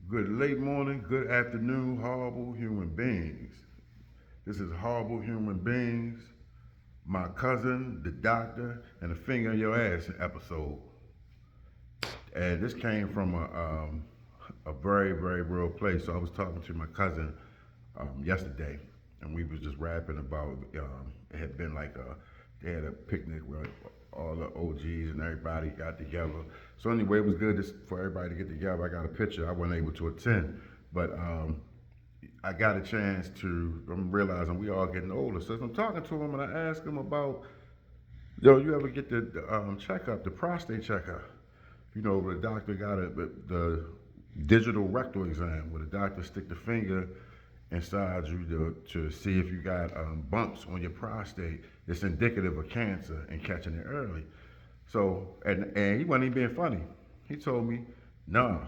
Good late morning, good afternoon, horrible human beings. This is Horrible Human Beings, my cousin, the doctor, and a finger in your ass episode. And this came from a very, very real place. So I was talking to my cousin yesterday, and we was just rapping about, it had been like they had a picnic where all the OGs and everybody got together. So anyway, it was good for everybody to get together. I got a picture. I wasn't able to attend, but I got a chance to. I'm realizing we all getting older. So I'm talking to him and I asked him about, yo, you ever get the checkup, the prostate checkup? You know, the doctor got the digital rectal exam where the doctor stick the finger inside you to see if you got bumps on your prostate. It's indicative of cancer and catching it early. So, and he wasn't even being funny. He told me, nah,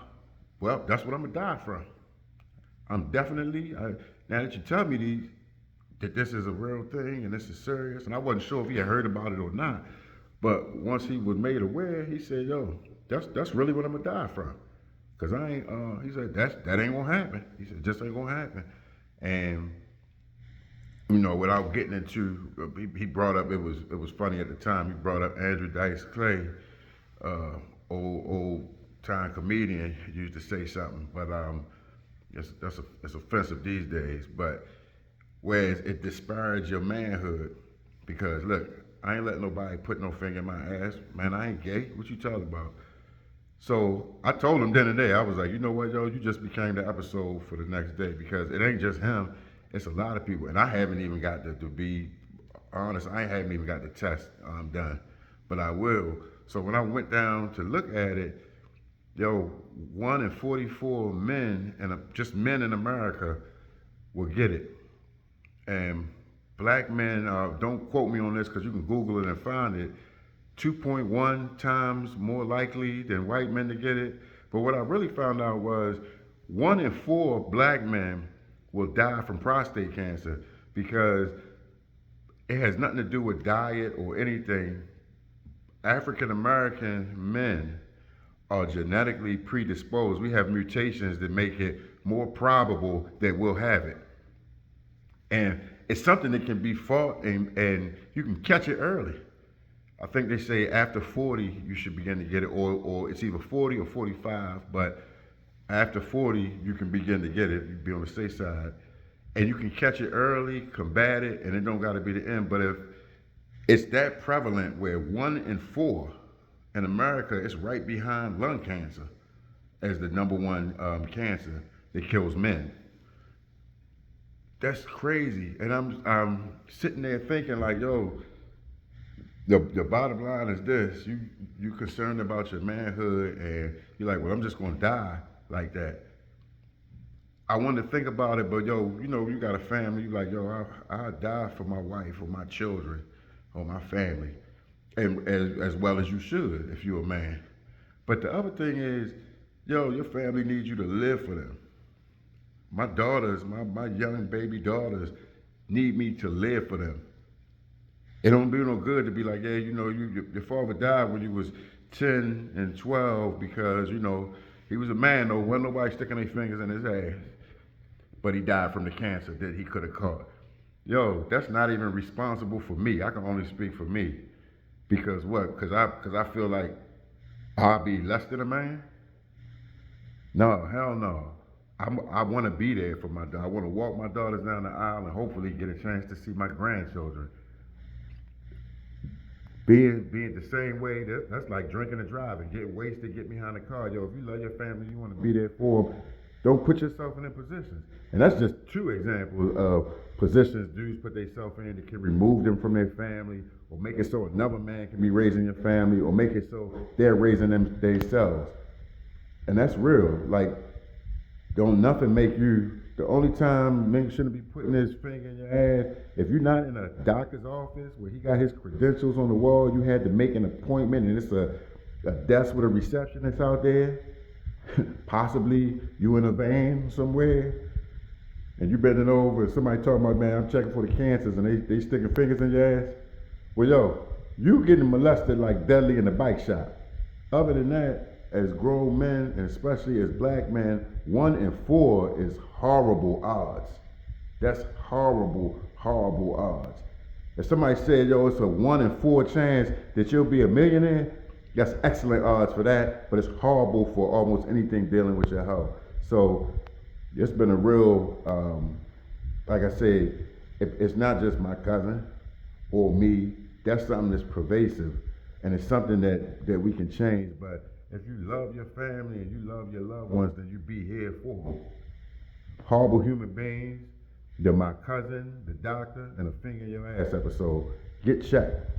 well, that's what I'm gonna die from. I'm definitely, now that you tell me that this is a real thing and this is serious, and I wasn't sure if he had heard about it or not, but once he was made aware, he said, yo, that's really what I'm gonna die from. Cause I ain't, he said, that ain't gonna happen. He said, just ain't gonna happen. And without getting into, he brought up, it was funny at the time. He brought up Andrew Dice Clay, old time comedian, used to say something, but it's offensive these days. But whereas it disparaged your manhood, because look, I ain't letting nobody put no finger in my ass, man. I ain't gay. What you talking about? So I told him then and there, I was like, you know what, yo, you just became the episode for the next day because it ain't just him, it's a lot of people. And I haven't even got to be honest, I haven't even got the test done, but I will. So when I went down to look at it, yo, 1 in 44 men, and just men in America, will get it. And black men, don't quote me on this because you can Google it and find it, 2.1 times more likely than white men to get it. But what I really found out was 1 in 4 black men will die from prostate cancer because it has nothing to do with diet or anything. African American men are genetically predisposed. We have mutations that make it more probable that we'll have it. And it's something that can be fought and you can catch it early. I think they say after 40 you should begin to get it, or it's either 40 or 45, but after 40 you can begin to get it. You be on the safe side, and you can catch it early, combat it, and it don't got to be the end. But if it's that prevalent, where 1 in 4 in America is right behind lung cancer as the number one cancer that kills men. That's crazy, and I'm sitting there thinking like, yo. The bottom line is this: you concerned about your manhood, and you're like, well, I'm just gonna die like that. I want to think about it, but yo, you got a family. You like, yo, I die for my wife or my children or my family, and as well as you should if you're a man. But the other thing is, yo, your family needs you to live for them. My daughters, my young baby daughters, need me to live for them. It don't do no good to be like, yeah, your father died when you was 10 and 12 because, he was a man though, wasn't nobody sticking their fingers in his ass. But he died from the cancer that he could have caught. Yo, that's not even responsible for me. I can only speak for me. Because what? Because I feel like I'll be less than a man? No, hell no. I want to be there for my daughter. I want to walk my daughters down the aisle and hopefully get a chance to see my grandchildren. Being the same way, that's like drinking and driving, getting wasted, get behind the car. Yo, if you love your family, you want to be there for them, don't put yourself in them positions. And that's just 2 examples of positions dudes put themselves in that can remove them from their family, or make it so another man can be raising your family, or make it so they're raising them themselves. And that's real. Like, don't nothing make you. The only time men shouldn't be putting his finger in your ass, if you're not in a doctor's office where he got his credentials on the wall, you had to make an appointment, and it's a desk with a receptionist out there, possibly you in a van somewhere, and you bending over, and somebody talking about, man, I'm checking for the cancers, and they sticking fingers in your ass. Well, yo, you getting molested like deadly in the bike shop. Other than that, as grown men, and especially as black men, 1 in 4 is horrible odds. That's horrible, horrible odds. If somebody said, yo, it's a 1 in 4 chance that you'll be a millionaire, that's excellent odds for that, but it's horrible for almost anything dealing with your health. So it's been a real, like I said, it's not just my cousin or me. That's something that's pervasive, and it's something that we can change. But if you love your family and you love your loved ones, then you be here for them. Horrible human beings, they're my cousin, the doctor, and a finger in your ass episode. Get checked.